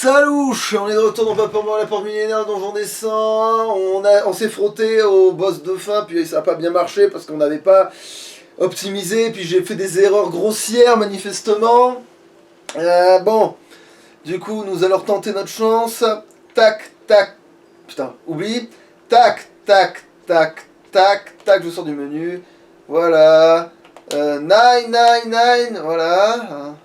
Salouche, on est de retour dans Paper Mario la porte millénaire Donjon des Saints. On s'est frotté au boss de fin, puis ça n'a pas bien marché parce qu'on n'avait pas optimisé, puis j'ai fait des erreurs grossières manifestement. Bon, du coup nous allons tenter notre chance. Tac, tac, putain, oublie. Tac, tac, tac, tac, tac, je sors du menu. Voilà. 999, voilà.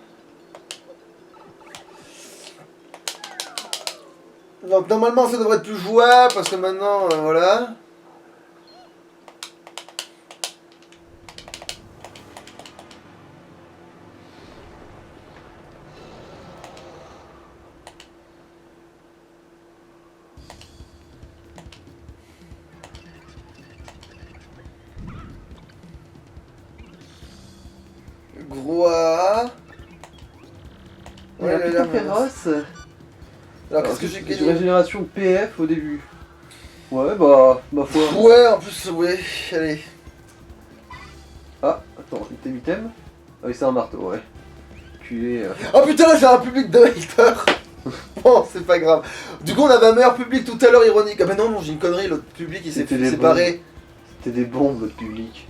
Donc normalement ça devrait être plus jouable parce que maintenant voilà. Groa. Ouais, il a féroce. Alors qu'est-ce que j'ai gagné? Une régénération PF au début. Ouais, bah, ma foi. Ouais, en plus, ouais, allez. Ah, attends, item. Ah oui, c'est un marteau, ouais. Culé. Oh putain, là j'ai un public de haters. Bon, c'est pas grave. Du coup, on avait un meilleur public tout à l'heure, ironique. Ah bah non, j'ai une connerie, l'autre public il s'est séparé. C'était des bombes, votre public.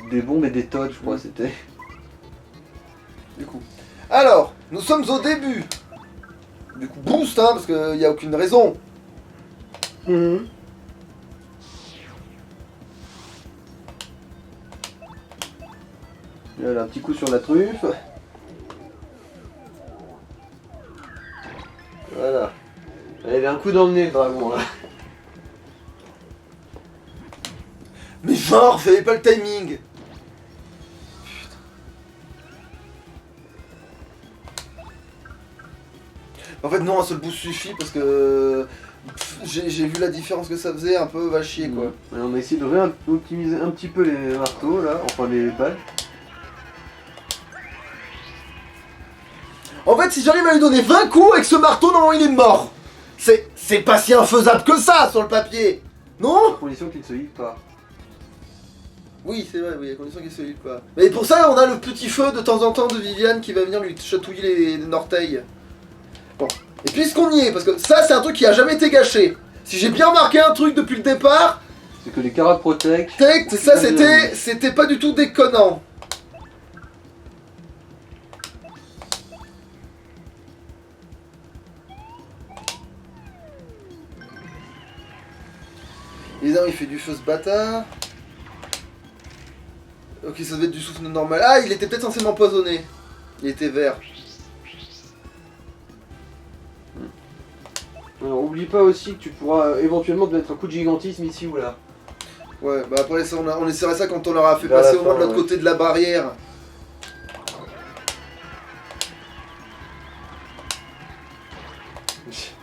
Des bombes et des toads, je crois, c'était. Du coup. Alors, nous sommes au début. Du coup, boost, hein, parce qu'il n'y a aucune raison. Là, un petit coup sur la truffe. Voilà. Il avait un coup dans le nez, le dragon, là. Mais genre, j'avais pas le timing. En fait non, un seul boost suffit parce que j'ai vu la différence que ça faisait, un peu va chier quoi. Et on a essayé de réoptimiser un petit peu les marteaux là, enfin les balles. En fait si j'arrive à lui donner 20 coups avec ce marteau, normalement il est mort. C'est pas si infaisable que ça sur le papier. Non? À condition qu'il ne se heal pas. Oui c'est vrai, oui, à condition qu'il se heal pas. Mais pour ça on a le petit feu de temps en temps de Viviane qui va venir lui chatouiller les orteils. Bon, et puisqu'on y est, parce que ça c'est un truc qui a jamais été gâché. Si j'ai bien remarqué un truc depuis le départ, c'est que les Kara Protect, ça c'était pas du tout déconnant. Évidemment il fait du feu ce bâtard. Ok ça devait être du souffle normal. Ah il était peut-être censé m'empoisonner. Il était vert. Alors, oublie pas aussi que tu pourras éventuellement te mettre un coup de gigantisme ici ou là. Ouais, bah après ça, on essaiera ça quand on leur a fait passer au moins de l'autre côté de la barrière.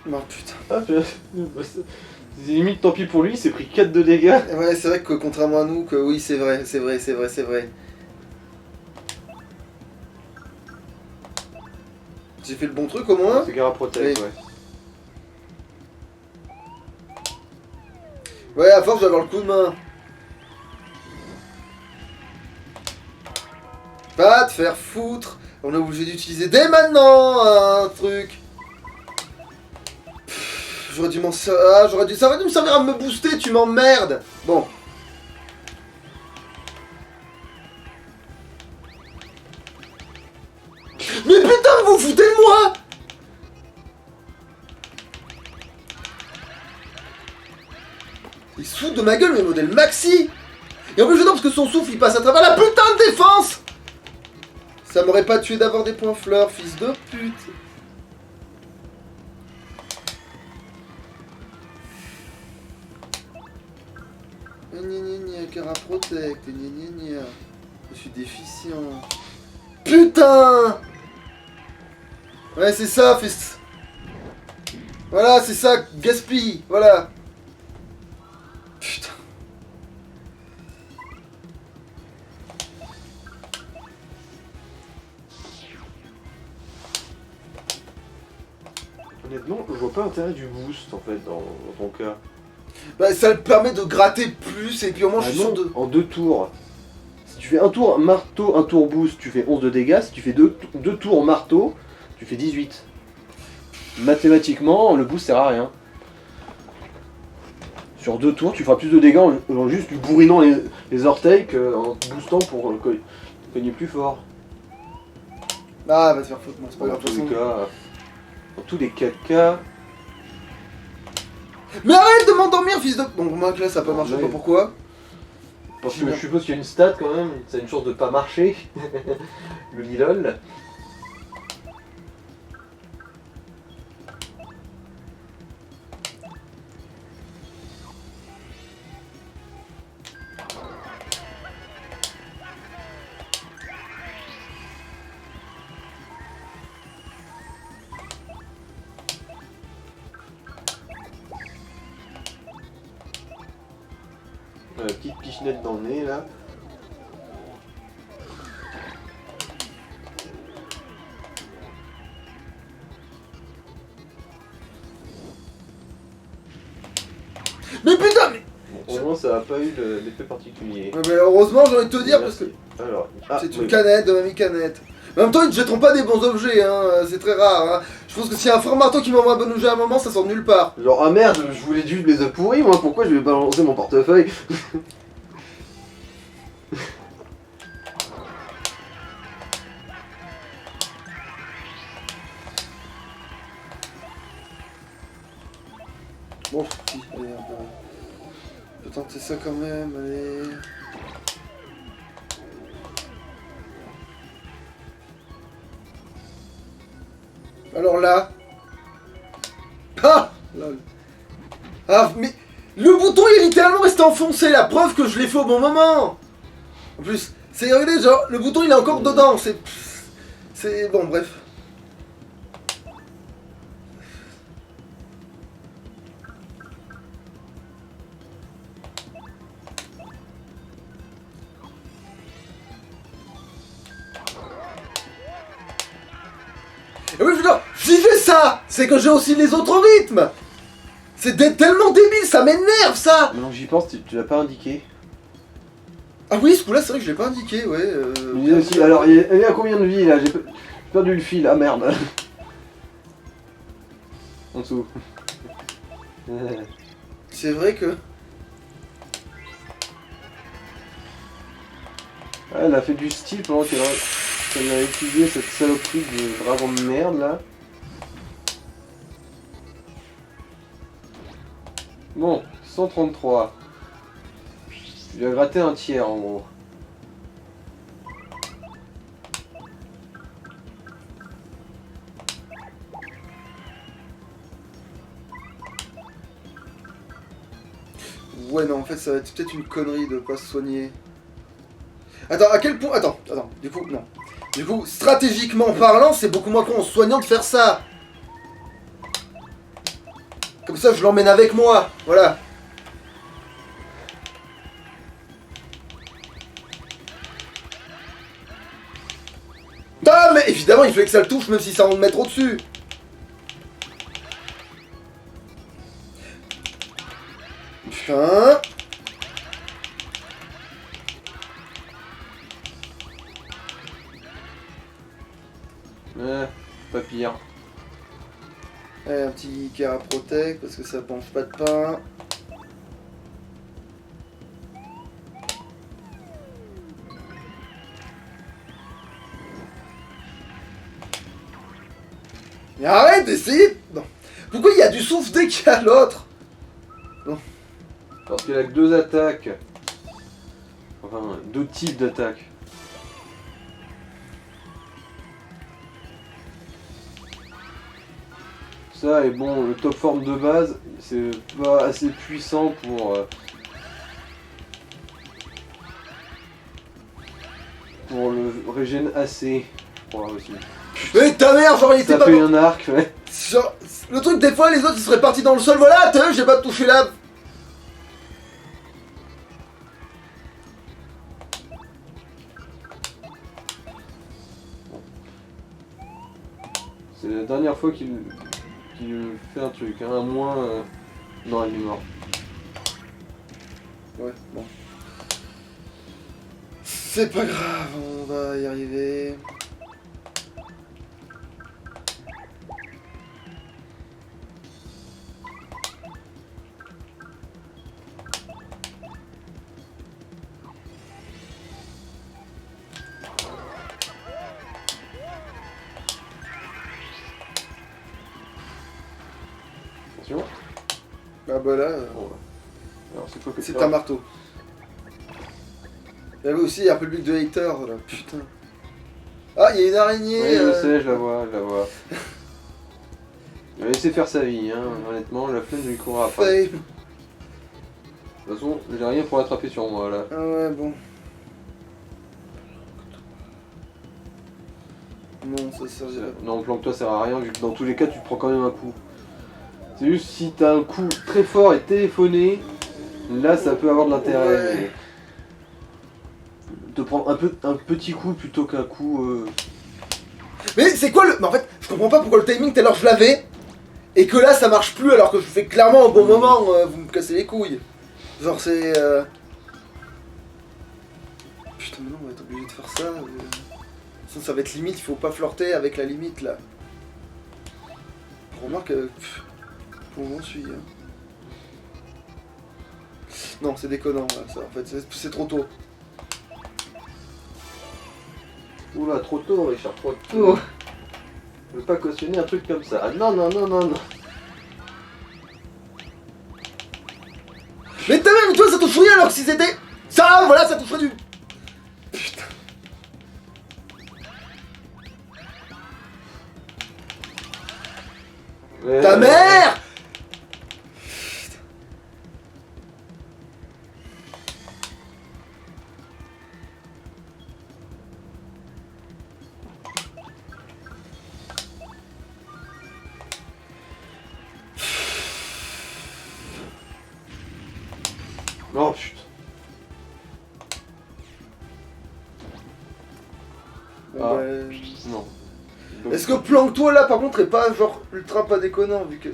Non putain. Ah, limite tant pis pour lui, il s'est pris 4 de dégâts. Ouais c'est vrai que contrairement à nous, que oui c'est vrai. J'ai fait le bon truc au moins. C'est Kara Protect, ouais. Ouais, à force, je vais avoir le coup de main. Va te faire foutre. On est obligé d'utiliser dès maintenant un truc. J'aurais dû m'en servir. Ah, ça aurait dû me servir à me booster, tu m'emmerdes. Bon. Mais putain, vous vous foutez de moi! Il se fout de ma gueule, mes modèles maxi! Et en plus, j'adore parce que son souffle il passe à travers la putain de défense! Ça m'aurait pas tué d'avoir des points fleurs, fils de pute! Gna gna gna, Kara Protect, gna gna gna. Je suis déficient. Putain! Ouais, c'est ça, fils. Voilà, c'est ça, gaspille, voilà. Putain. Honnêtement, je vois pas l'intérêt du boost en fait dans ton cas. Bah, ça le permet de gratter plus et puis au moins je suis sûr de... En 2 tours. Si tu fais un tour marteau, un tour boost, tu fais 11 de dégâts. Si tu fais deux tours marteau, Tu fais 18. Mathématiquement, le boost sert à rien. Sur 2 tours, tu feras plus de dégâts en juste lui bourrinant les orteils qu'en te boostant pour cogner plus fort. Ah, va te faire foutre, moi, c'est pas Dans grave. tous de toute les façon. cas, dans tous les 4 cas, Mais arrête de m'endormir, fils de. Bon, moi, là, ça a pas marché, Ouais. pas pourquoi. parce que je suppose qu'il y a une stat quand même, ça a une chance de pas marcher. Le Milol. Petite pichenette dans le nez là. Mais putain, mais. Bon, au moins ça a pas eu l'effet particulier. Ouais, mais heureusement, j'ai envie de te dire, parce que. Alors, C'est une oui. canette de mamie canette. Mais en même temps, ils ne jetteront pas des bons objets, hein. C'est très rare. Hein. Je pense que s'il y a un frère marteau qui m'envoie un bon objet à un moment, ça sort de nulle part. Genre, ah merde, je voulais juste mes œufs pourris, moi, pourquoi je vais balancer mon portefeuille? Bon, si, allez, on peut tenter ça quand même, allez. Alors là. Ah lol. Ah, mais. Le bouton il est littéralement resté enfoncé, la preuve que je l'ai fait au bon moment. En plus, c'est regardez, genre, le bouton il est encore dedans, c'est. C'est. Bon, bref. Et oui, je veux dire, si j'ai ça, c'est que j'ai aussi les autres rythmes. C'est tellement débile, ça m'énerve ça. Maintenant que j'y pense, tu l'as pas indiqué. Ah oui, ce coup-là, c'est vrai que je l'ai pas indiqué, ouais. Il est aussi, alors, elle est à combien de vie là? J'ai perdu le fil, ah merde. En dessous. C'est vrai que. Ah, elle a fait du style pendant qu'elle a étudié cette saloperie de dragon de merde là. Bon, 133. Tu lui as gratté un tiers en gros. Ouais, non, en fait, ça va être peut-être une connerie de pas se soigner. Attends, à quel point. Attends, du coup, non. Du coup, stratégiquement parlant, c'est beaucoup moins con en soignant de faire ça. Comme ça, je l'emmène avec moi, voilà. Ah, mais évidemment, il fallait que ça le touche, même si ça en mettre au-dessus. Putain. Pas pire. Allez, un petit Kara Protect, parce que ça mange pas de pain. Mais arrête d'essayer. Non. Pourquoi il y a du souffle dès qu'il y a l'autre? Parce qu'elle a que 2 attaques. Enfin, 2 types d'attaques. Ça, et bon, le top form de base, c'est pas assez puissant pour le régène assez. Ouais, aussi. Mais ta mère, genre il était Ça pas fait bon. un arc, ouais. Genre, le truc des fois les autres ils seraient partis dans le sol, voilà, t'as vu, j'ai pas touché là. C'est la dernière fois qu'il fait un truc, hein, à moins... Non, il est mort. Ouais, bon. C'est pas grave, on va y arriver. Ah bah là, Bon, ouais. Alors c'est quoi que c'est un marteau. Il y avait aussi un public de haters, là, putain. Ah, il y a une araignée. Oui, je sais, je la vois, je la vois. Il va laisser faire sa vie, hein. Honnêtement, la flemme de lui courir après. Fame. De toute façon, j'ai rien pour l'attraper sur moi là. Ah ouais, bon. Non, ça servirait pas. Non, planque-toi, ça sert à rien vu que dans tous les cas, tu te prends quand même un coup. C'est juste si t'as un coup très fort et téléphoné, là ça peut avoir de l'intérêt. Ouais. Mais te prendre un petit coup plutôt qu'un coup. Mais c'est quoi le. Mais en fait, je comprends pas pourquoi le timing tout à l'heure je l'avais et que là ça marche plus alors que je fais clairement au bon moment, vous me cassez les couilles. Genre c'est. Putain, mais non, on va être obligé de faire ça. Sinon ça va être limite, il faut pas flirter avec la limite là. Remarque, où j'en suis. Hein. Non, c'est déconnant là, ça en fait, c'est trop tôt. Oula, trop tôt, Richard, trop tôt. Je veux pas cautionner un truc comme ça. Ah non, non, non, non, non. Mais t'as même, tu vois, ça touche rien alors que si c'était. Ça, voilà, ça toucherait du. Putain. Ta mère! Oh putain. Bon, Ah. bah, Non. est-ce que planque-toi là par contre est pas genre ultra pas déconnant vu que.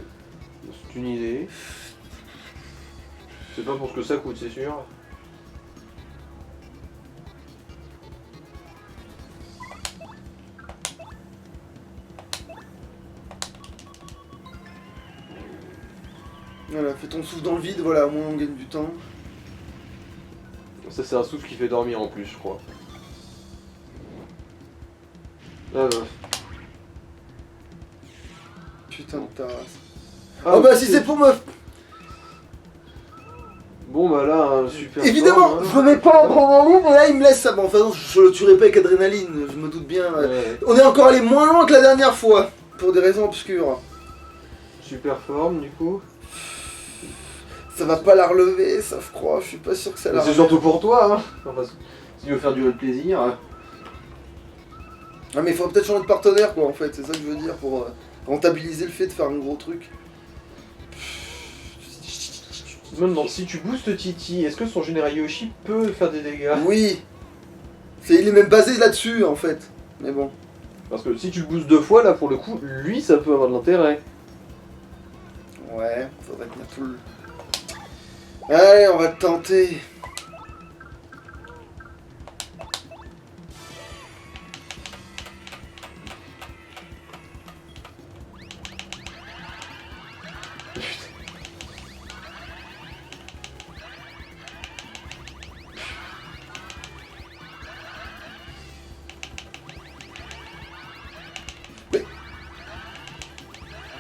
C'est une idée. C'est pas pour ce que ça coûte, c'est sûr. Voilà, fais ton souffle dans le vide, voilà, au moins on gagne du temps. Ça, c'est un souffle qui fait dormir en plus, je crois. Ah, Putain de ta race. Ah, Oh bah si c'est pour me. Bon bah là, un super. Évidemment, forme, hein. je me mets pas en adrénaline, mais là il me laisse ça. Bon, enfin non, je le tuerai pas avec adrénaline, je me doute bien. Ouais. On est encore allé moins loin que la dernière fois, pour des raisons obscures. Super forme, du coup. Ça va pas la relever, ça je crois, je suis pas sûr que ça la Mais c'est relève. surtout pour toi, hein. Enfin, si tu veux faire du plaisir. Ah mais il faudrait peut-être changer de partenaire quoi en fait, c'est ça que je veux dire, pour rentabiliser le fait de faire un gros truc. Même si tu boostes Titi, est-ce que son général Yoshi peut faire des dégâts? Oui, il est même basé là-dessus en fait, mais bon. Parce que si tu le boostes 2 fois, là pour le coup, lui ça peut avoir de l'intérêt. Ouais, faudrait tenir tout le... Allez, on va tenter. Mais...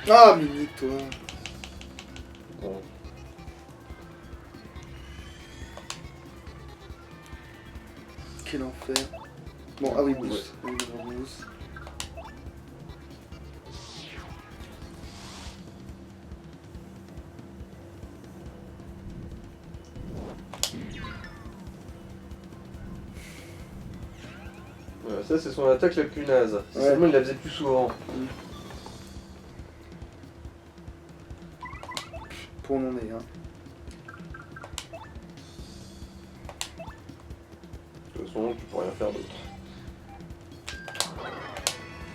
Ah, Mini, toi. Bon. Quel enfer. Bon, ah oui, boost. Oui, bon, boost. Voilà, ça c'est son attaque la plus naze. Si Ouais. seulement il la faisait plus souvent. Pour on en est, hein. De toute façon, tu peux rien faire d'autre.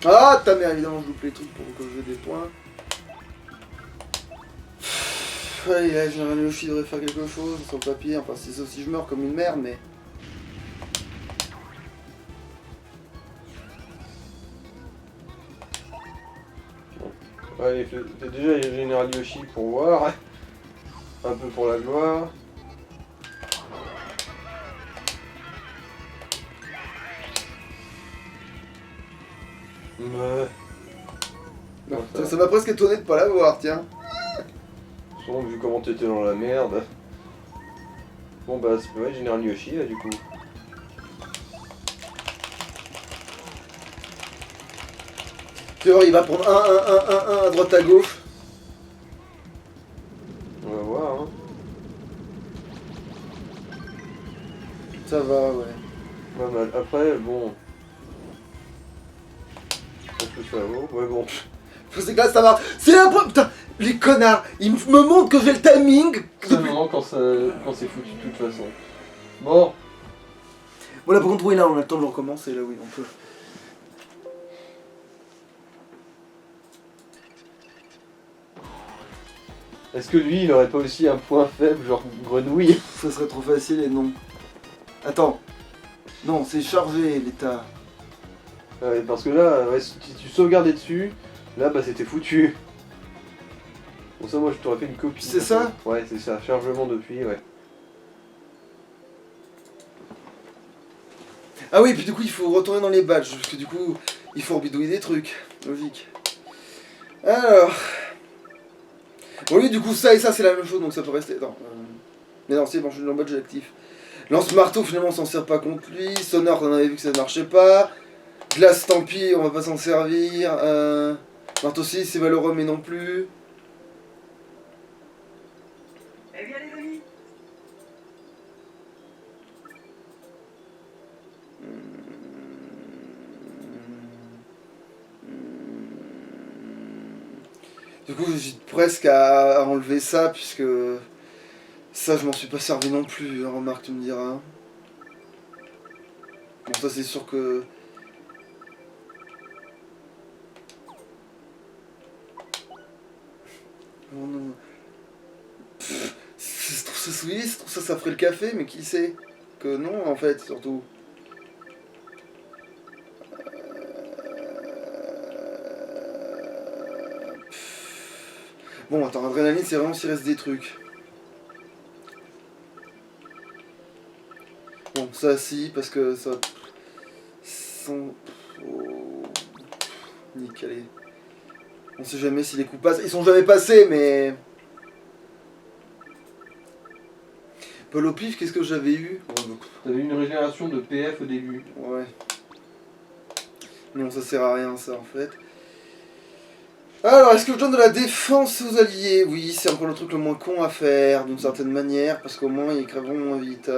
Ah, ta mère, évidemment, je loupe les trucs pour que j'ai des points. Allez, là, Général Yoshi devrait faire quelque chose sur le papier. Enfin, c'est ça si je meurs comme une merde, mais. Allez, fais déjà les général Yoshi pour voir. Un peu pour la gloire. Non, ça m'a presque étonné de pas l'avoir, tiens. façon, vu comment t'étais dans la merde. Bon bah c'est pas Général Yoshi là du coup. Tu vois, il va prendre 1 à droite à gauche. On va voir hein. Ça va, ouais. Pas mal. Après bon. Est-ce que ça vaut? Ouais bon. C'est que là, ça va. C'est la preuve. Putain, les connards, ils me montrent que j'ai le timing. Seulement quand c'est foutu de toute façon. Bon. Bon, là, par contre, oui, là, on a le temps de le recommencer. Là, oui, on peut. Est-ce que lui il aurait pas aussi un point faible, genre grenouille? Ça serait trop facile et non. Attends. Non, c'est chargé, l'état. Ouais, parce que là, ouais, si tu sauvegardais dessus, là bah c'était foutu. Bon ça moi je t'aurais fait une copie. C'est ça? Ouais c'est ça, chargement depuis, ouais. Ah oui, puis du coup, il faut retourner dans les badges. Parce que du coup, il faut bidouiller des trucs. Logique. Alors. Bon, lui, du coup, ça et ça, c'est la même chose, donc ça peut rester. Attends. Mais non, c'est bon, je suis dans le badge actif. Lance-marteau, finalement, on s'en sert pas contre lui. Sonore, on avait vu que ça ne marchait pas. Glace, tant pis, on va pas s'en servir. Marteau 6, c'est malheureux, mais non plus. Eh bien les amis, Du coup, j'hésite presque à enlever ça, puisque ça, je m'en suis pas servi non plus, hein, remarque, tu me diras. Bon, ça, c'est sûr que... Oh non. Je trouve ça, oui, je trouve ça, ça ferait le café, mais qui sait que non, en fait, surtout. Bon, attends, adrénaline, c'est vraiment s'il reste des trucs. Bon, ça, si, parce que ça... Sans... Oh... Nickel, allez. On sait jamais si les coups passent. Ils sont jamais passés, mais... Paul au pif, qu'est-ce que j'avais eu? T'avais une régénération de PF au début. Ouais. Non, ça sert à rien, ça, en fait. Alors, est-ce que je donne de la défense aux alliés? Oui, c'est encore le truc le moins con à faire, d'une certaine manière, parce qu'au moins, ils crèveront moins vite.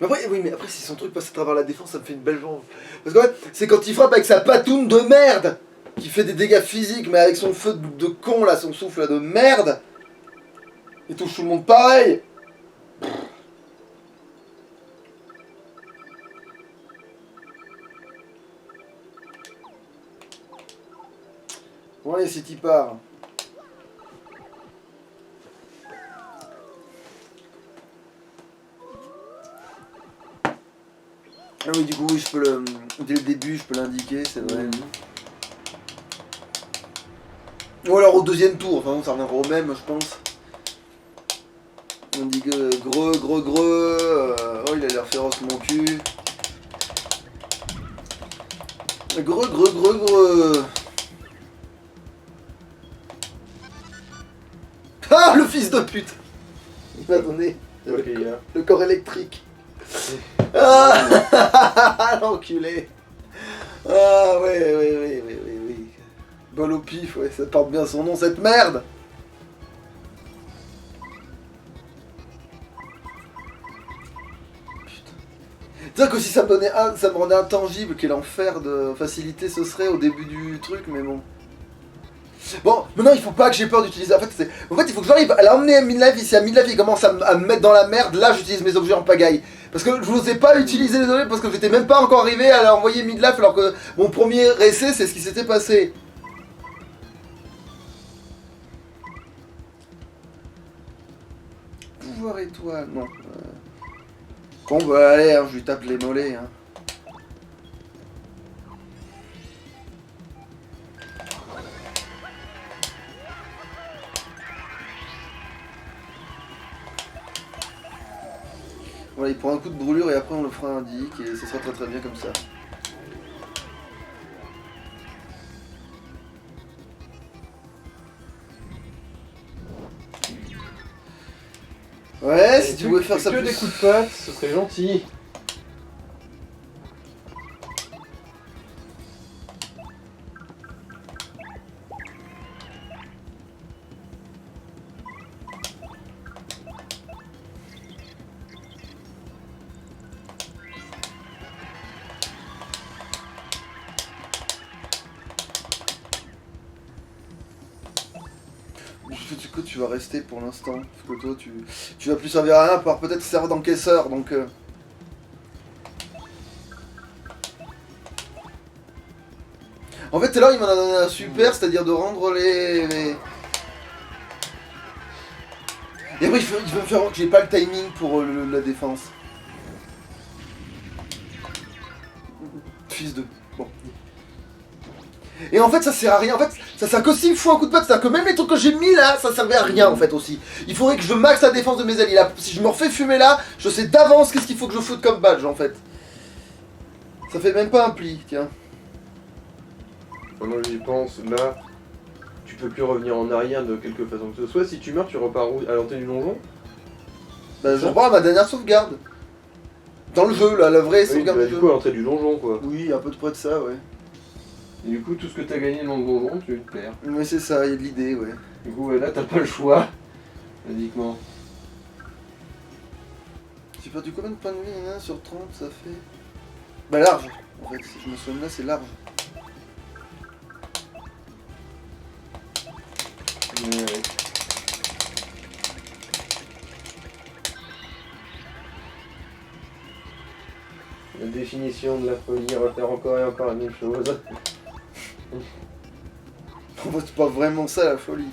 Mais après, oui, mais après, si son truc passe à travers la défense, ça me fait une belle jambe. Parce qu'en fait, c'est quand il frappe avec sa patoune de merde, qui fait des dégâts physiques, mais avec son feu de con, là, son souffle là, de merde, il touche tout le monde pareil. Bon, allez, c'est y part. Ah oui, du coup, oui, je peux le... Dès le début, je peux l'indiquer, c'est vrai. Ou alors au deuxième tour, enfin, ça reviendra au même, je pense. On dit que oh, il a l'air féroce, mon cul. Greux. Ah, le fils de pute! Il m'a donné le corps électrique. Ah, l'enculé. Ah, oui. Bol au pif, ouais, ça porte bien son nom, cette merde. C'est-à-dire que si ça me donnait ça me rendait intangible, quel enfer de facilité ce serait au début du truc, mais bon. Bon, maintenant il faut pas que j'ai peur d'utiliser. En fait, il faut que j'arrive à l'emmener à Midlife. Si à Midlife il commence à me mettre dans la merde, là j'utilise mes objets en pagaille. Parce que je n'osais pas utiliser les objets parce que j'étais même pas encore arrivé à envoyer Midlife alors que mon premier essai c'est ce qui s'était passé. Pouvoir étoile, non. Bon bah allez, hein, je lui tape les mollets. Hein. Voilà, il prend un coup de brûlure et après on le fera un dick et ce sera très très bien comme ça. Ouais, Et si tu pouvais faire ça que plus... des coups de patte, ce serait gentil. Du coup, tu vas rester pour l'instant. Parce que toi, tu vas plus servir à rien, à part peut-être servir d'encaisseur, donc... En fait, tout à l'heure, il m'en a donné un super, c'est-à-dire de rendre les... Et après, il veut me faire voir que j'ai pas le timing pour la défense. Fils de... Bon. Et en fait, ça sert à rien. En fait, ça sert que s'il me faut un coup de patte. C'est-à-dire que même les trucs que j'ai mis là, ça servait à rien en fait aussi. Il faudrait que je max la défense de mes alliés. Là, si je me refais fumer là, je sais d'avance qu'est-ce qu'il faut que je foute comme badge en fait. Ça fait même pas un pli, tiens. Pendant que j'y pense, là, tu peux plus revenir en arrière de quelque façon que ce soit. Si tu meurs, tu repars où? À l'entrée du donjon? Bah, je repars à ma dernière sauvegarde. Dans le jeu, là, la vraie Oui, sauvegarde bah, du du jeu. coup, à l'entrée du donjon, quoi. Oui, à peu de près de ça, ouais. Et du coup, tout ce que t'as gagné dans le donjon, tu te perds. Mais c'est ça, il y a de l'idée, ouais. Du coup, ouais, là, t'as pas le choix. Basiquement. J'ai perdu combien de points de vie hein, sur 30, ça fait... Bah large, en fait, si je me souviens là, c'est large. Ouais. La définition de la folie, refaire encore et encore la même chose. En fait, c'est pas vraiment ça la folie.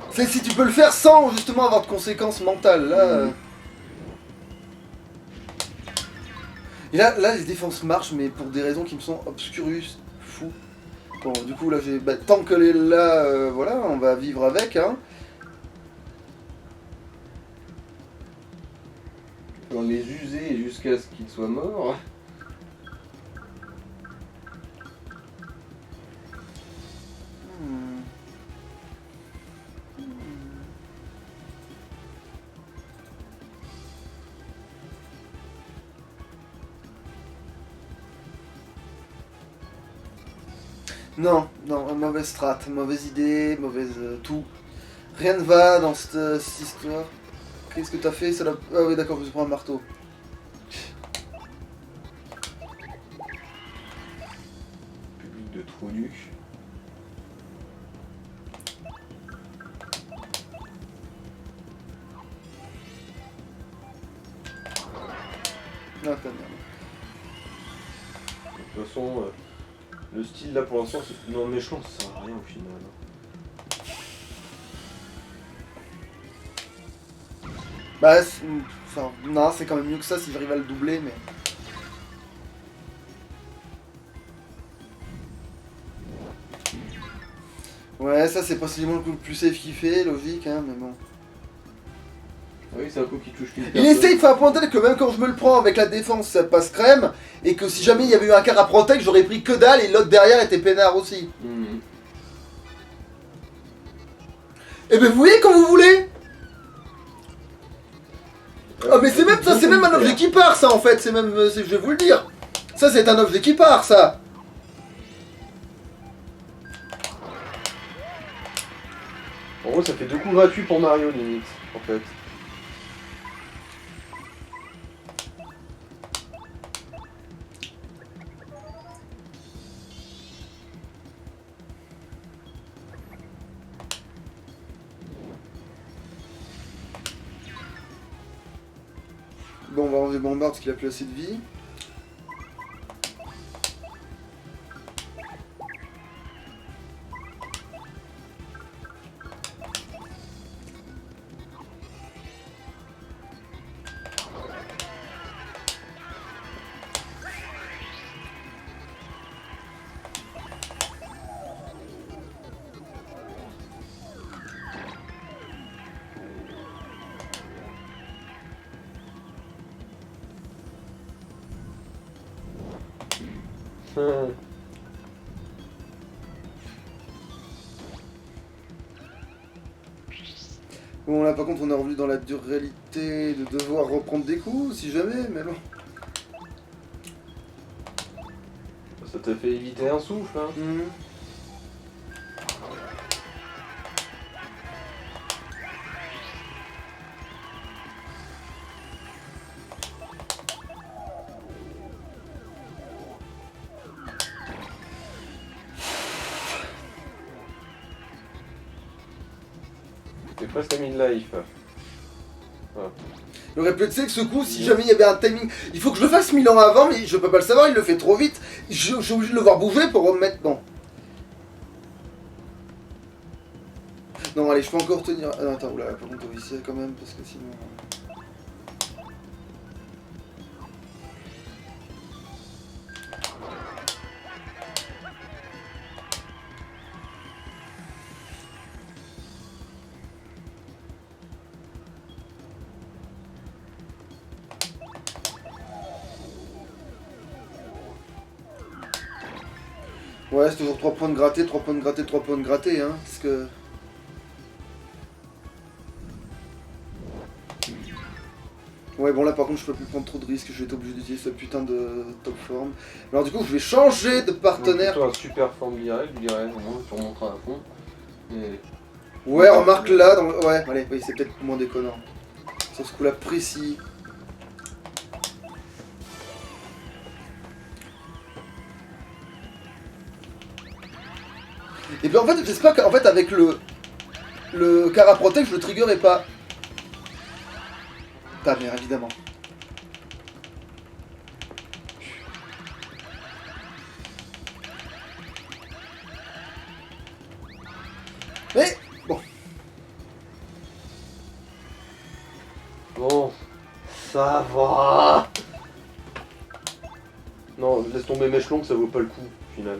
C'est si tu peux le faire sans justement avoir de conséquences mentales, là... Et là, les défenses marchent, mais pour des raisons qui me sont obscurus, fou. Bon, du coup, là, j'ai... Bah, tant que les là, voilà, on va vivre avec, hein. On les user jusqu'à ce qu'ils soient morts. Hmm. Non, non, mauvaise strat, mauvaise idée, mauvaise tout. Rien ne va dans cette histoire. Qu'est-ce que t'as fait ça Ah oui d'accord, je prends un marteau. Public de trou nu. Ah t'as merde. De toute façon, le style là pour l'instant, c'est non méchant, ça sert à rien au final. Bah, enfin, non, c'est quand même mieux que ça si j'arrive à le doubler, mais... Ouais, ça c'est possiblement le coup le plus safe qu'il fait, logique, hein, mais bon. Oui, c'est un coup qui touche qu'une Il personne. essaye de faire un protect que même quand je me le prends avec la défense, ça passe crème, et que si jamais il y avait eu un quart à protect, j'aurais pris que dalle, et l'autre derrière était peinard aussi. Mhm. Et ben vous voyez quand vous voulez. Ah mais c'est même ça, c'est même un objet qui part ça en fait, c'est même, je vais vous le dire. Ça c'est un objet qui part ça. En gros, ça fait 2 coups gratuits pour Mario limite, en fait. Bon, on va enlever Bombard parce qu'il a plus assez de vie. Bon là par contre on est revenu dans la dure réalité de devoir reprendre des coups si jamais, mais bon. Ça t'a fait éviter un souffle, hein. Mhm. T'es presque à midlife. Il aurait pu être que ce coup, si jamais il y avait un timing, il faut que je le fasse 1000 ans avant, mais je peux pas le savoir, il le fait trop vite. Je suis obligé de le voir bouger pour remettre. Non. Non, allez, je peux encore tenir. Ah, non, attends, oula, par contre, on va essayer quand même, parce que sinon. Ouais, c'est toujours 3 points de gratté, 3 points de gratté, 3 points de gratté, hein, parce que... Ouais, bon là par contre je peux plus prendre trop de risques, je vais être obligé d'utiliser ce putain de top form. Alors du coup je vais changer de partenaire. Plutôt un super forme Lyrael, au moins tu remonteras à fond. Mais... Ouais, remarque là, dans... ouais, allez, oui, c'est peut-être moins déconnant. Sur ce coup-là précis. Et puis en fait, j'espère qu'en fait avec le Cara Protect, le trigger est pas... Ta mère, évidemment. Mais, bon. Bon, ça va. Non, laisse tomber mèche longue, ça vaut pas le coup, au final.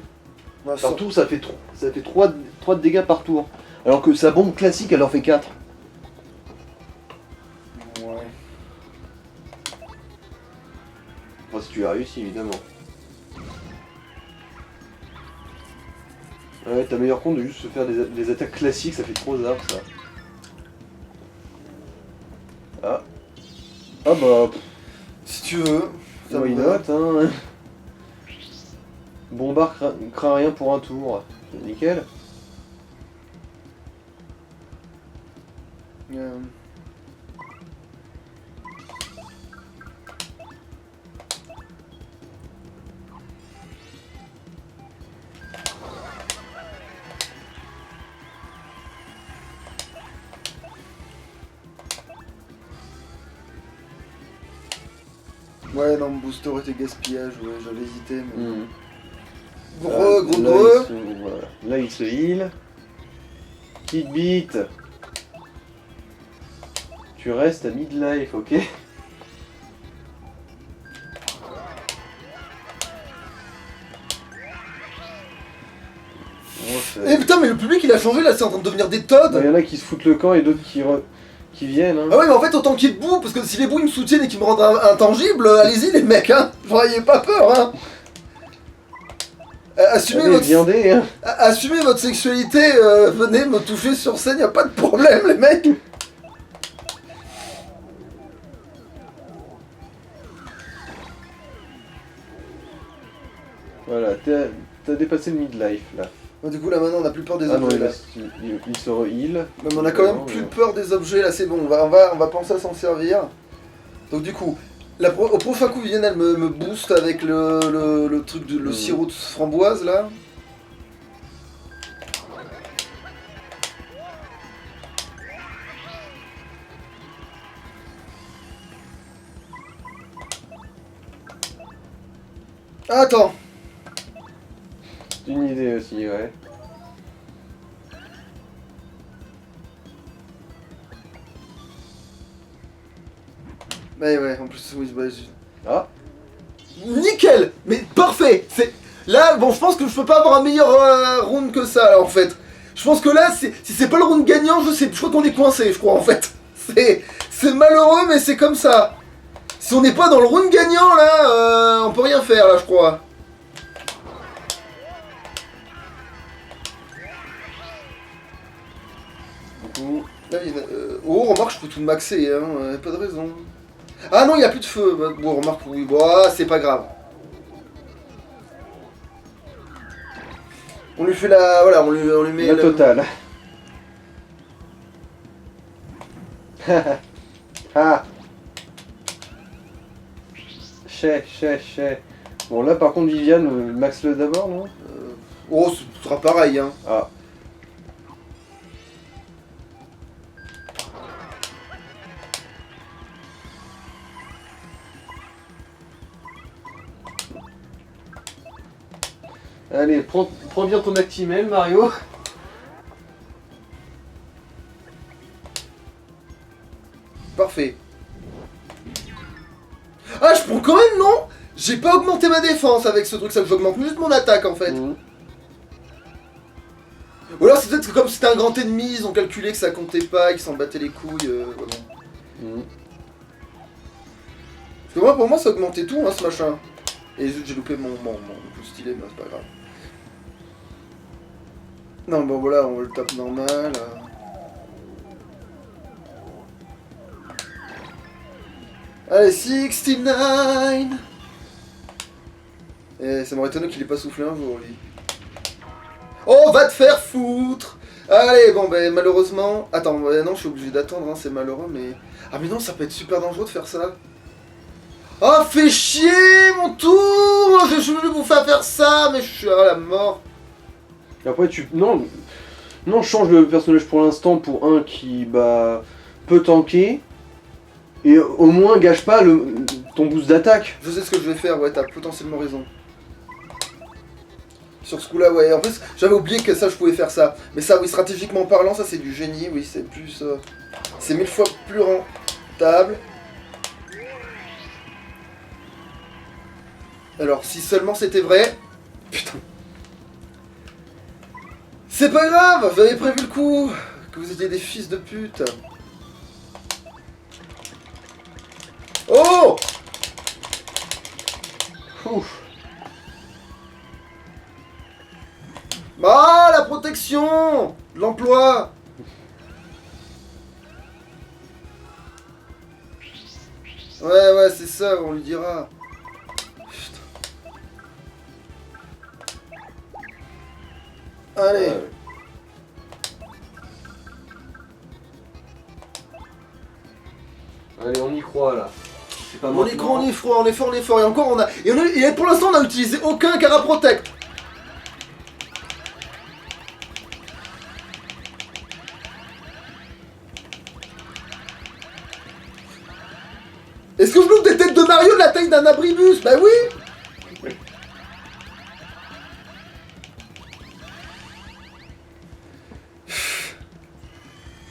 Bah, Surtout, ça fait 3 de dégâts par tour. Alors que sa bombe classique, elle en fait 4. Ouais. Enfin, si tu as réussi, évidemment. Ouais, t'as meilleur compte de juste se faire des attaques classiques, ça fait trop zap, ça. Ah. Ah bah... Si tu veux. Ça Why me va. not, hein. Bombard craint rien pour un tour. Nickel. Euh, Ouais, non, mon booster était gaspillage, ouais, j'avais hésité, mais... Hmm. Gros, gros, Là, gros. voilà. Là, il se heal. Kid beat. Tu restes à midlife, ok? Eh putain, mais le public il a changé là, c'est en train de devenir des toads. Il y en a qui se foutent le camp et d'autres qui viennent. Hein. Ah ouais, mais en fait, autant qu'il y ait debout, parce que si les bouts ils me soutiennent et qu'ils me rendent intangible, allez-y les mecs, hein. J'aurais pas peur, hein. Assumez, Allez, viandez, hein. assumez votre sexualité, venez me toucher sur scène, y a pas de problème, les mecs. Voilà, t'as dépassé le midlife là. Bon, du coup, là maintenant, on a plus peur des Ah non, objets il, là. il se re-heal. Mais on a quand même Non, plus mais- peur des objets là, c'est bon, on va penser à s'en servir. Donc, du coup, au prochain coup, Vivienne elle me booste avec le truc, le sirop de framboise là. Attends, C'est une idée aussi, ouais. mais ouais, en plus, oui, bah, Ah, nickel, mais parfait. C'est là, bon, je pense que je peux pas avoir un meilleur round que ça, là, en fait. Je pense que là, si c'est pas le round gagnant, je crois qu'on est coincé, je crois, en fait. C'est malheureux, mais c'est comme ça. Si on n'est pas dans le round gagnant, là, on peut rien faire, là, je crois. du coup, Là, oh, remarque, je peux tout maxer, hein, pas de raison. Ah non, il n'y a plus de feu. Bah, bon, remarque, oui, bon, c'est pas grave. On lui fait la... Voilà, on lui met... La totale. Ah. Chais. Bon là par contre Viviane, max le d'abord non? Oh, ce sera pareil, hein. Ah. Allez, prends bien ton Actimel, Mario. Parfait. Ah, je prends quand même, non? J'ai pas augmenté ma défense avec ce truc, ça j'augmente juste mon attaque en fait. Mmh. Ou alors c'est peut-être que comme c'était un grand ennemi, ils ont calculé que ça comptait pas, qu'ils s'en battaient les couilles. Voilà. Mmh. Parce que moi, pour moi, ça augmentait tout, hein, ce machin. Et zut, j'ai loupé mon coup stylé, mais c'est pas grave. Non, bon voilà, on le tape normal. Allez, 69. Et ça m'aurait étonné qu'il ait pas soufflé un jour, lui. Oh, va te faire foutre. Allez, bon, ben malheureusement... Attends, non, je suis obligé d'attendre, hein, c'est malheureux, mais... Ah mais non, ça peut être super dangereux de faire ça. Oh, fais chier, mon tour. Je suis venu vous faire ça, mais je suis à la mort. Et après tu... Non, change le personnage pour l'instant pour un qui, bah, peut tanker. Et au moins gâche pas ton boost d'attaque. Je sais ce que je vais faire, ouais, t'as potentiellement raison. Sur ce coup-là, ouais, en plus, j'avais oublié que ça, je pouvais faire ça. Mais ça, oui, stratégiquement parlant, ça c'est du génie, oui, c'est plus... c'est 1000 fois plus rentable. Alors, si seulement c'était vrai... Putain. C'est pas grave, j'avais prévu le coup. Que vous étiez des fils de pute. Oh! Ouf. Ah, la protection! L'emploi! Ouais, c'est ça, on lui dira. Putain. Allez. Allez, on y croit là. Pas On y croit, on est froid, on est fort, et encore on a... Et pour l'instant on a utilisé aucun Caraprotect. Est-ce que je loupe des têtes de Mario de la taille d'un abribus? Bah oui.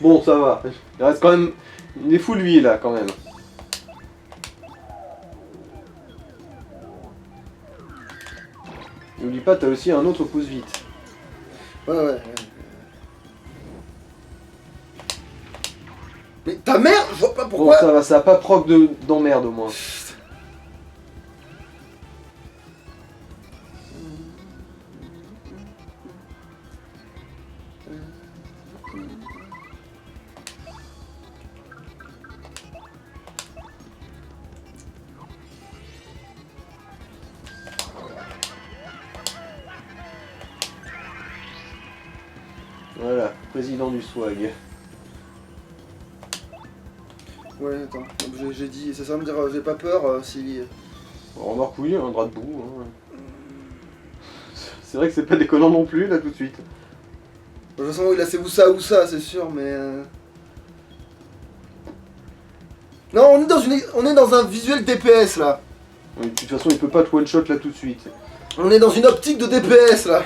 Bon, ça va. Il reste quand même... Il est fou lui là quand même. N'oublie pas, t'as aussi un autre pouce vite. Ouais. Mais ta mère, je vois pas pourquoi... Bon, ça va, ça a pas proc d'emmerde au moins. Voilà, président du swag. Ouais, attends, j'ai dit, ça va me dire, j'ai pas peur si... On remarque oui, un drap debout. Hein. C'est vrai que c'est pas déconnant non plus là tout de suite. De toute façon, oui, là c'est ou ça, c'est sûr, mais... Non, on est dans un visuel DPS là. Oui, de toute façon, il peut pas te one shot là tout de suite. On est dans une optique de DPS là.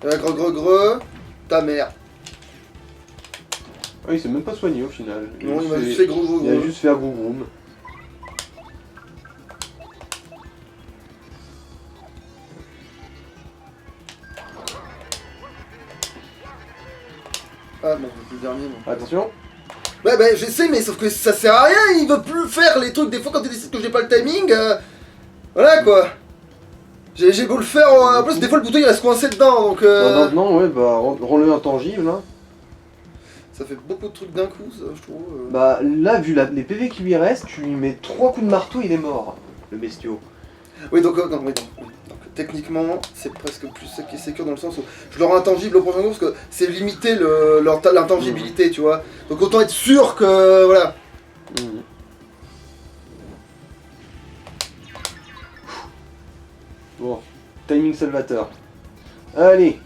Greu, ta mère. Ah, il s'est même pas soigné au final. Non, il m'a juste fait gros. Il a juste fait un gros groom. Ah bon, c'est plus le dernier. Donc. Attention. Ouais, j'essaie, mais sauf que ça sert à rien, il veut plus faire les trucs. Des fois, quand il décide que j'ai pas le timing, voilà quoi. J'ai beau le faire, en plus des fois le bouton il reste coincé dedans donc Bah, maintenant, ouais, bah, rends-le intangible, hein. ça fait beaucoup de trucs d'un coup ça je trouve. Bah, là, vu les PV qui lui restent, tu lui mets 3 coups de marteau, il est mort, le bestiau. Oui donc, non, oui, donc techniquement c'est presque plus sécure dans le sens où je leur rends intangible au prochain coup parce que c'est limiter l'intangibilité tu vois. Donc autant être sûr que voilà. Mhm. Bon, timing salvateur. Allez.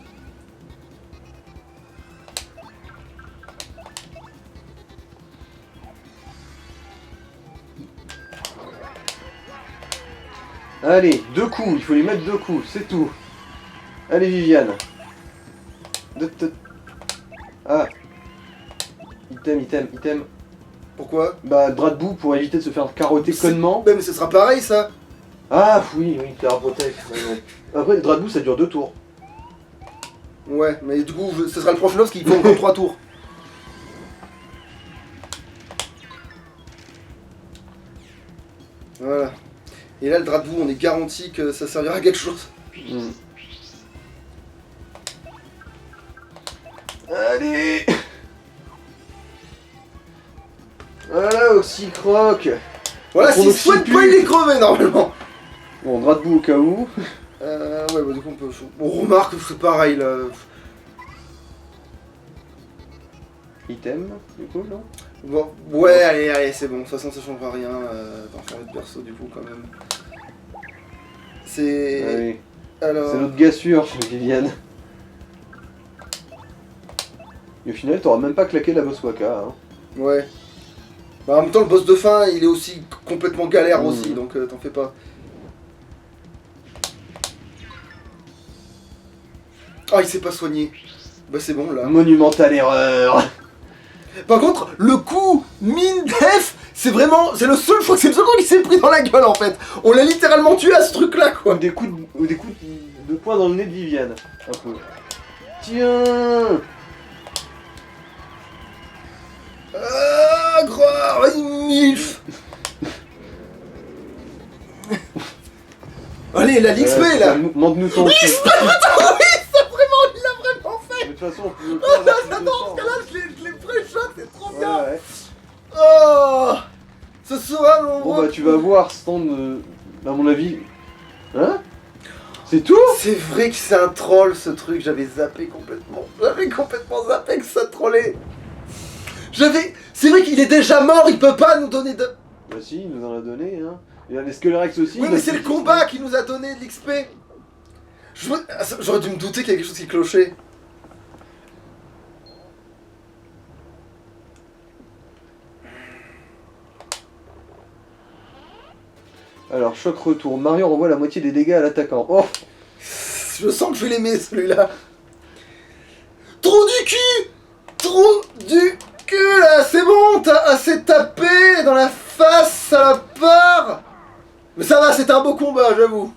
Allez, 2 coups, il faut lui mettre 2 coups, c'est tout. Allez Viviane. Ah. Item. Pourquoi? Bah, drap de boue pour éviter de se faire carotter connement. Mais ce sera pareil ça. Ah oui, Terra Protect. Ouais. Après, le drap de boue ça dure 2 tours. Ouais, mais du coup ce sera le prochain parce qu'il faut encore 3 tours. Voilà. Et là le drap de boue on est garanti que ça servira à quelque chose. Mm. Allez. Voilà, Oxycroc. Voilà, Donc, on s'il soigne oxypue. pas il est crevé normalement. Bon, drap de boue au cas où. Ouais, bah du coup on peut... On remarque que c'est pareil là. Item, du coup, non? Bon, ouais, allez, c'est bon. De toute façon ça changera rien. D'en changer de perso du coup quand même. C'est... Allez. Alors... C'est notre gars sûr, Viviane. Et au final, t'auras même pas claqué la boss Waka. Hein. Ouais. Bah en même temps le boss de fin il est aussi complètement galère Mmh. aussi donc t'en fais pas. Ah il s'est pas soigné. Bah c'est bon là. Monumentale erreur. Par contre le coup mine def c'est vraiment... C'est le seul fois que c'est le seul coup qui s'est pris dans la gueule en fait. On l'a littéralement tué à ce truc là quoi. Ou des coups de poing dans le nez de Viviane. Un peu. Tiens. Ah gros milf. Allez la l'XP là. Montre-nous ton truc. Oui ça vraiment il l'a vraiment fait. De toute façon, on peut Oh non, j'adore ce cas-là, je l'ai pré-shot, c'est trop bien. Ouais. Oh. Ce sera mon... Bon bah tu vas voir, stand, à mon avis... Hein? C'est tout? C'est vrai que c'est un troll ce truc, j'avais zappé complètement. J'avais complètement zappé que ça trollait. C'est vrai qu'il est déjà mort, il peut pas nous donner de... Bah si, il nous en a donné, hein. Et les Skullrex aussi. Oui mais c'est le combat qui nous a donné de l'XP. J'aurais dû me douter qu'il y a quelque chose qui clochait. Alors, choc retour. Mario renvoie la moitié des dégâts à l'attaquant. Oh! Je sens que je vais l'aimer celui-là. Trop du cul. Trop du cul là, c'est bon, t'as assez tapé dans la face à la part. Mais ça va, c'était un beau combat, j'avoue.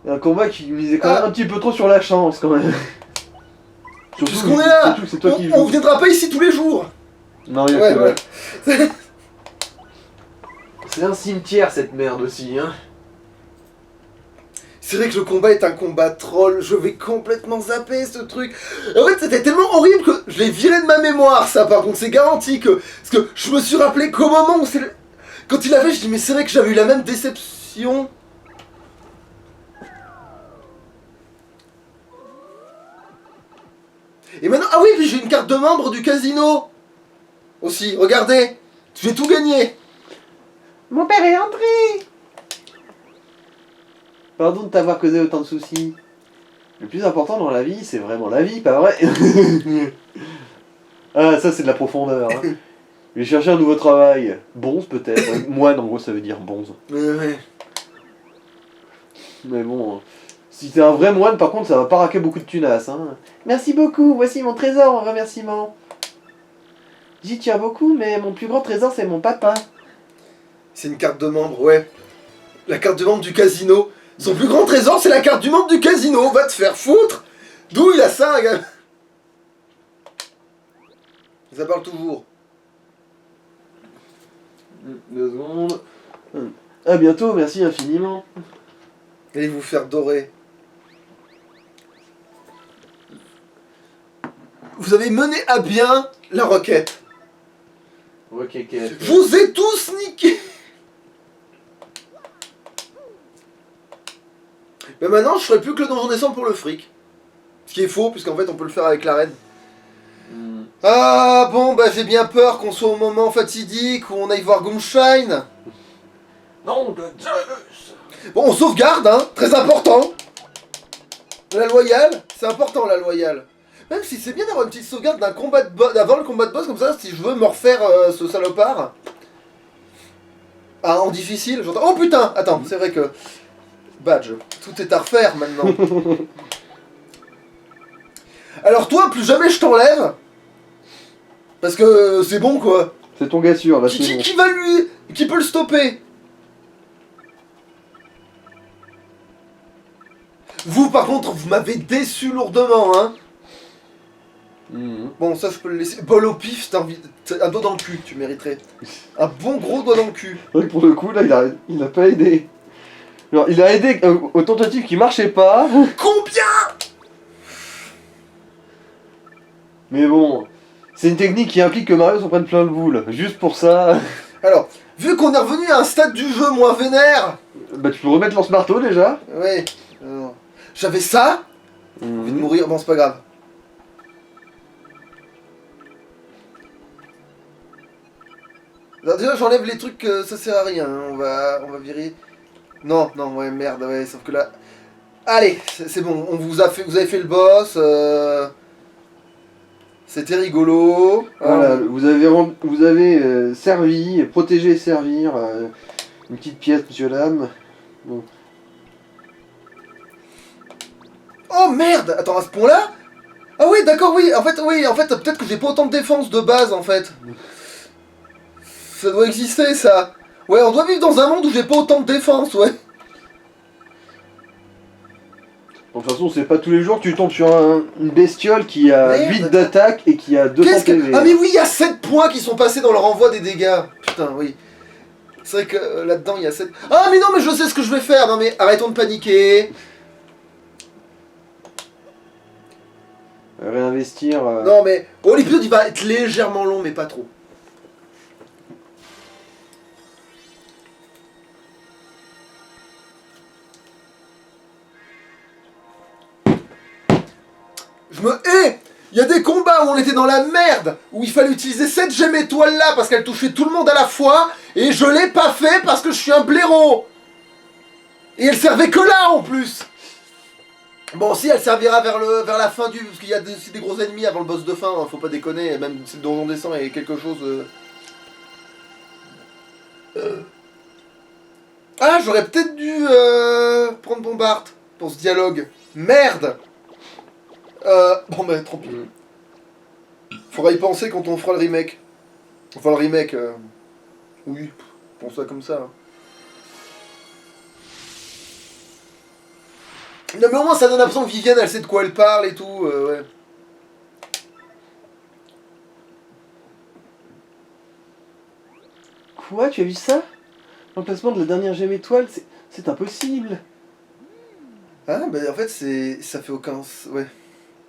Un combat qui misait quand même un petit peu trop sur la chance, quand même. Puisqu'on est là, surtout que c'est toi qui on joues. viendra pas ici tous les jours. Non, rien Ouais, que voilà. C'est un cimetière, cette merde aussi, hein. C'est vrai que le combat est un combat troll, je vais complètement zapper ce truc. En fait, c'était tellement horrible que je l'ai viré de ma mémoire, ça, par contre, c'est garanti que... Parce que je me suis rappelé qu'au moment où c'est... Quand il a fait, je dis, mais c'est vrai que j'avais eu la même déception. Et maintenant... Ah oui, puis j'ai une carte de membre du casino. Aussi, regardez. Je vais tout gagner. Mon père est entré. Pardon de t'avoir causé autant de soucis. Le plus important dans la vie, c'est vraiment la vie, pas vrai? Ah, ça c'est de la profondeur. Hein. Je vais chercher un nouveau travail. Bonze peut-être. Moine en gros ça veut dire bonze. Ouais. Mais bon, si t'es un vrai moine par contre ça va pas raquer beaucoup de tunas. Hein. Merci beaucoup, voici mon trésor en remerciement. J'y tiens beaucoup mais mon plus grand trésor c'est mon papa. C'est une carte de membre, ouais. La carte de membre du casino. Son plus grand trésor, c'est la carte du membre du casino. Va te faire foutre. D'où il a ça, gars? Ça parle toujours. 2 secondes. À bientôt, merci infiniment. Allez vous faire dorer. Vous avez mené à bien la requête. Ok, Je vous ai tous niqué. Mais maintenant, je ferai plus que le donjon des cendres pour le fric. Ce qui est faux, puisqu'en fait, on peut le faire avec la reine. Ah bon, bah j'ai bien peur qu'on soit au moment fatidique où on aille voir Goomshine. Nom de Zeus. Bon, on sauvegarde, hein, très important. La loyale, c'est important la loyale. Même si c'est bien d'avoir une petite sauvegarde d'un combat de boss, avant le combat de boss, comme ça, si je veux me refaire ce salopard. Ah, en difficile, j'entends. Oh putain, attends, c'est vrai que. Badge, tout est à refaire maintenant. Alors toi, plus jamais je t'enlève. Parce que c'est bon quoi. C'est ton gars sûr, là, c'est bon. Qui va lui. Qui peut le stopper? Vous par contre, vous m'avez déçu lourdement, hein. Bon, ça je peux le laisser. Bol au pif, t'as envie. Un doigt dans le cul, tu mériterais. Un bon gros doigt dans le cul. C'est vrai que pour le coup, là, il a pas aidé. Genre, il a aidé aux tentatives qui marchaient pas. Combien? Mais bon, c'est une technique qui implique que Mario s'en prenne plein le boule. Juste pour ça. Alors, vu qu'on est revenu à un stade du jeu moins vénère. Bah, tu peux remettre lance-marteau déjà. Ouais. J'avais ça. Envie de mourir, bon, c'est pas grave. Alors, déjà, j'enlève les trucs, ça sert à rien. Hein. On va virer. Non, ouais, merde, ouais, sauf que là. Allez, c'est bon, vous avez fait le boss. C'était rigolo. Voilà, vous avez servi, protégé et servir. Une petite pièce, monsieur Lame. Bon. Oh merde! Attends, à ce point-là? Ah oui, d'accord, oui, en fait, peut-être que j'ai pas autant de défense de base, en fait. Ça doit exister, ça. Ouais, on doit vivre dans un monde où j'ai pas autant de défense, ouais. De toute façon, c'est pas tous les jours que tu tombes sur une bestiole qui a Merde. 8 d'attaque et qui a 200 PV. Ah mais oui, il y a 7 points qui sont passés dans le renvoi des dégâts. Putain, oui. C'est vrai que là-dedans, il y a 7... Ah mais non, mais je sais ce que je vais faire. Non mais arrêtons de paniquer. Réinvestir... Non mais... Oh, l'épisode, il va être légèrement long, mais pas trop. Je me hais. Il y a des combats où on était dans la merde, où il fallait utiliser cette gemme étoile là parce qu'elle touchait tout le monde à la fois, et je l'ai pas fait parce que je suis un blaireau. Et elle servait que là en plus. Bon, si elle servira vers la fin du... Parce qu'il y a des gros ennemis avant le boss de fin, hein, faut pas déconner, même si le donjon descend et quelque chose... Ah, j'aurais peut-être dû prendre Bombard pour ce dialogue. Merde. Bon bah tant pis. Faudra y penser quand on fera le remake. Enfin le remake, oui, pense ça comme ça. Hein. Non mais au moins ça donne l'impression que Vivienne elle sait de quoi elle parle et tout, ouais. Quoi, tu as vu ça? L'emplacement de la dernière gemme étoile, c'est impossible. Ah bah en fait ça fait aucun... ouais.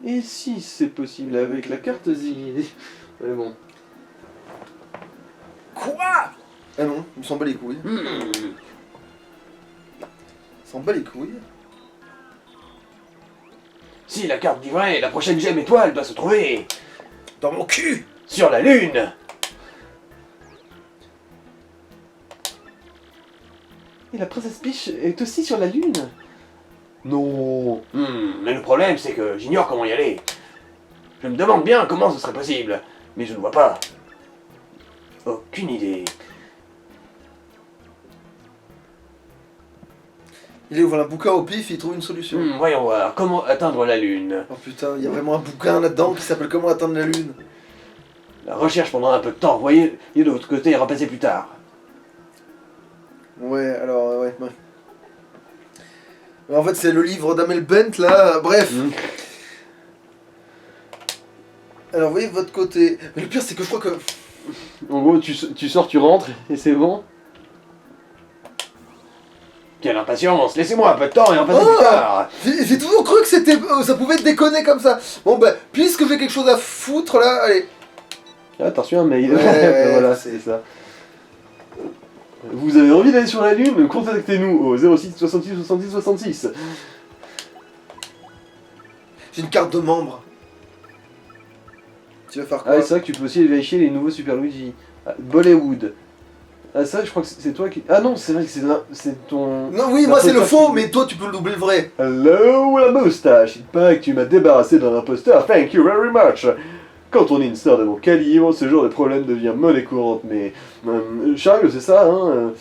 Et si c'est possible avec la carte Zilli. Mais bon. Quoi? Ah non, il s'en bat les couilles. Il s'en bat les couilles. Si la carte dit vrai, la prochaine gemme étoile doit se trouver Dans mon cul. sur la Lune. Et la princesse Peach est aussi sur la Lune? Non. Mais le problème, c'est que j'ignore comment y aller. Je me demande bien comment ce serait possible, mais je ne vois pas. Aucune idée. Il ouvre un bouquin au pif et il trouve une solution. Voyons voir, comment atteindre la Lune. Oh putain, il y a vraiment un bouquin là-dedans qui s'appelle Comment atteindre la Lune. La recherche prendra un peu de temps, voyez de l'autre côté et repasser plus tard. Ouais, alors, ouais. En fait, c'est le livre d'Amel Bent, là. Bref. Alors, vous voyez, de votre côté... Mais le pire, c'est que je crois que... En gros, tu sors, tu rentres, et c'est bon. Quelle impatience! Laissez-moi un peu de temps et en passer Oh plus tard! J'ai toujours cru que ça pouvait déconner comme ça. Bon bah, puisque j'ai quelque chose à foutre là, allez. Ah, t'as reçu un mail. Ouais, Voilà, je sais. c'est ça. Vous avez envie d'aller sur la Lune? Contactez-nous au 06 66 70 66. J'ai une carte de membre. Tu vas faire quoi? Ah, c'est vrai que tu peux aussi vérifier les nouveaux Super Luigi. Ah, Bollywood. Ah, ça, je crois que c'est toi qui. Ah non, c'est vrai que c'est ton. Non, oui, moi c'est le L'imposteur faux, qui- mais toi tu peux le doubler le vrai. Hello la moustache, il paraît que tu m'as débarrassé d'un imposteur, thank you very much. Quand on est une star de mon calibre, ce genre de problème devient monnaie courante, mais... Charles, c'est ça, hein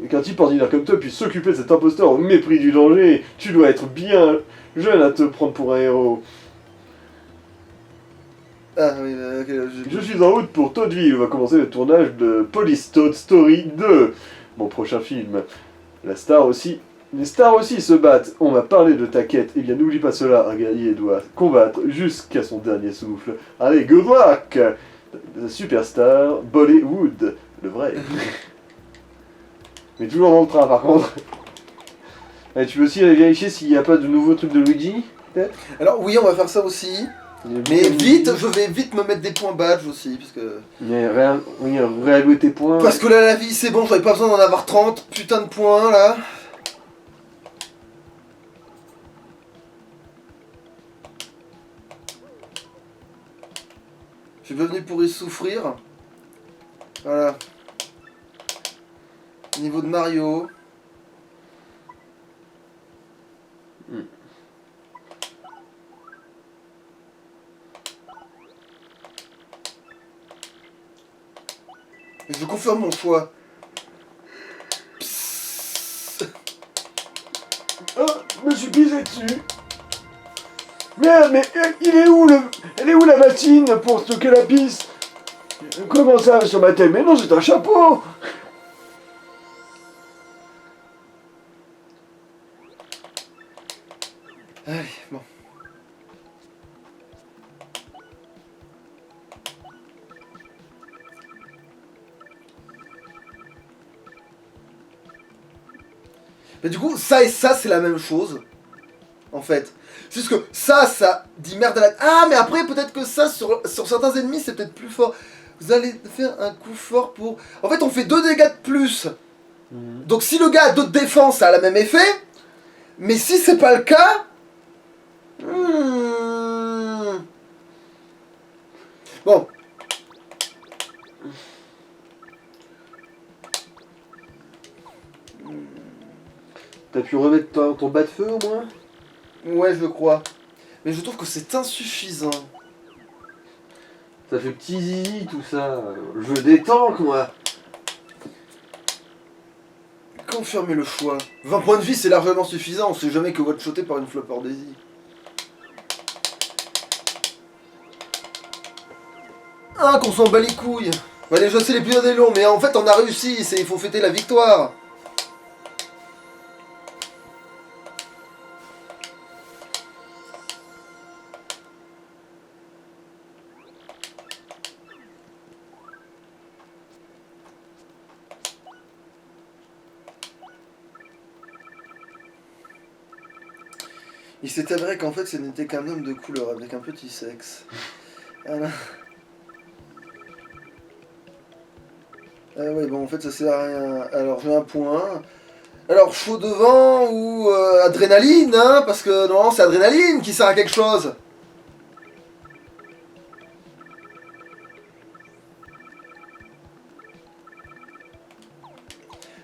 qu'un type ordinaire comme toi puisse s'occuper de cet imposteur au mépris du danger, tu dois être bien jeune à te prendre pour un héros. Ah oui, ok, Je suis en route pour Toadville, où va commencer le tournage de Police Toad Story 2, mon prochain film. Les stars aussi se battent. On m'a parlé de ta quête. Eh bien, n'oublie pas cela. Un guerrier doit combattre jusqu'à son dernier souffle. Allez, good luck! The Superstar Bollywood. Le vrai. Mais toujours dans le train, par contre. Et tu peux aussi aller vérifier s'il n'y a pas de nouveaux trucs de Luigi, peut-être? Alors oui, on va faire ça aussi. Mais vite, je vais vite me mettre des points badge aussi, parce que... réallouer tes points. Parce que là, la vie, c'est bon, j'avais pas besoin d'en avoir 30 putain de points, là. Je suis pas venu pour y souffrir. Voilà. Niveau de Mario. Je confirme mon choix. Psst. Oh, je me suis pisé dessus. Merde, mais elle est où la machine pour stocker la pisse? Comment ça sur ma tête? Mais non, c'est un chapeau. Allez, bon. Mais du coup, ça et ça, c'est la même chose. En fait. C'est juste que ça dit merde à la... Ah, mais après, peut-être que ça, sur certains ennemis, c'est peut-être plus fort. Vous allez faire un coup fort pour... En fait, on fait 2 dégâts de plus. Donc si le gars a 2 de défense, ça a le même effet. Mais si c'est pas le cas... Bon. T'as pu remettre ton bas de feu au moins? Ouais, je crois. Mais je trouve que c'est insuffisant. Ça fait petit zizi tout ça. Je détends moi. Confirmez le choix. 20 points de vie, c'est largement suffisant. On sait jamais que one-shoté par une Flopper Daisy. Ah, qu'on s'en bat les couilles. Bah, les jeux, c'est l'épisode est long, mais en fait, on a réussi. Il faut fêter la victoire. Il s'est avéré qu'en fait, ce n'était qu'un homme de couleur avec un petit sexe. Voilà. Ah ouais, bon, en fait, ça sert à rien. Alors, j'ai un point. Alors, chaud devant ou adrénaline, hein? Parce que non, c'est adrénaline qui sert à quelque chose.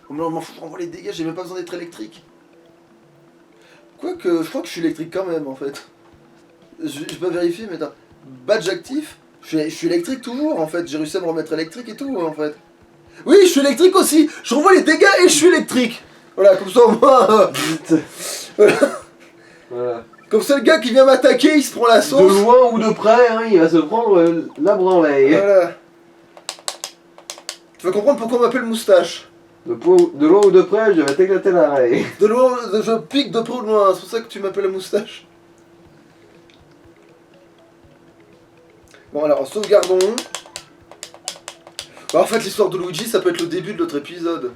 Oh, mais non, m'en fous, je renvoie les dégâts, j'ai même pas besoin d'être électrique. Quoique, je crois que je suis électrique quand même, en fait. J'ai pas vérifié, mais attends. Badge actif? Je suis électrique toujours, en fait. J'ai réussi à me remettre électrique et tout, en fait. Oui, je suis électrique aussi. Je renvoie les dégâts et je suis électrique. Voilà, comme ça, au moins... voilà. Voilà. Comme ça, le gars qui vient m'attaquer, il se prend la De sauce. loin ou de près, hein, il va se prendre la branlée. Voilà. Tu vas comprendre pourquoi on m'appelle moustache. De loin ou de près, je vais t'éclater l'arrêt. De loin, je pique de près ou de loin. C'est pour ça que tu m'appelles la moustache. Bon, alors, sauvegardons. Bah, en fait, l'histoire de Luigi, ça peut être le début de l'autre épisode.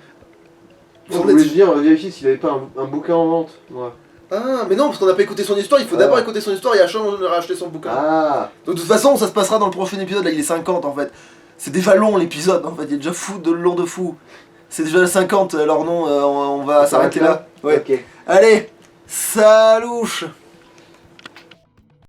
Je voulais dire, vérifier s'il avait pas un bouquin en vente. Ouais. Ah, mais non, parce qu'on n'a pas écouté son histoire, il faut d'abord écouter son histoire et à chaque de racheter son bouquin. Ah. Donc de toute façon, ça se passera dans le prochain épisode, là il est 50 en fait. C'est déjà long l'épisode en fait, il est déjà long de fou. C'est déjà le 50, alors non, on va s'arrêter là. Ouais. Ok. Allez, salouche.